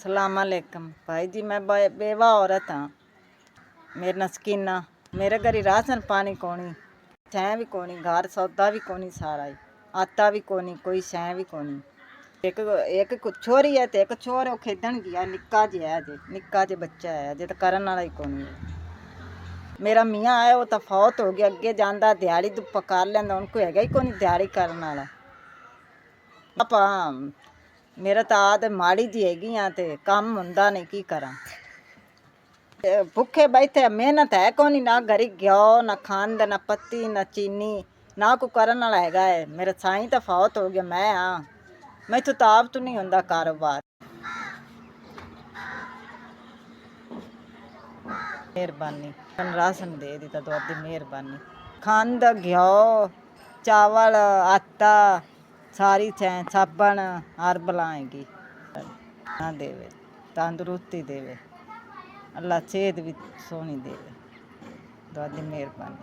अस्सलाम वालेकुम भाई जी। मैं बेवा औरत हाँ। मेरे ना स्कीना मेरे घर राशन पानी कोनी, शै भी कोनी, घर सौदा भी कोनी, सारा ही आटा भी कोनी, कोई शै भी कोनी। एक एक छोरी है तो एक छोर वो खेदन गया, निक्का जिहा है अजे, निक्का जिहा बच्चा है अजे, तो करन वाला ही कोनी। मेरा मियाँ है वो तो फौत हो गया, अगे जांदा दिहाड़ी धुप्पा कर लैंदा, उनको हैगा ही कोनी दिहाड़ी करन वाला। आपा मेरा तो आदत माड़ी जी हैगी हाँ, तो काम हुंदा नहीं, की करा। भुखे बैठे मेहनत है कोनी, ना घरी घ्यो ना खंड ना पत्ती ना चीनी, ना को करन वाला हैगा है। मेरा साईं तो फौत हो गया, मैं हाँ, मैथों तो आप तो नहीं हुंदा कारोबार। मेहरबानी राशन दे दी तो तुहाडी मेहरबानी। खंड घ्यो चावल आटा सारी साबण हर बलाएगी ना देवे, तंदुरुस्ती देवे, अल्लाह सेहत भी सोहनी देवे, तुहाडी मेहरबानी।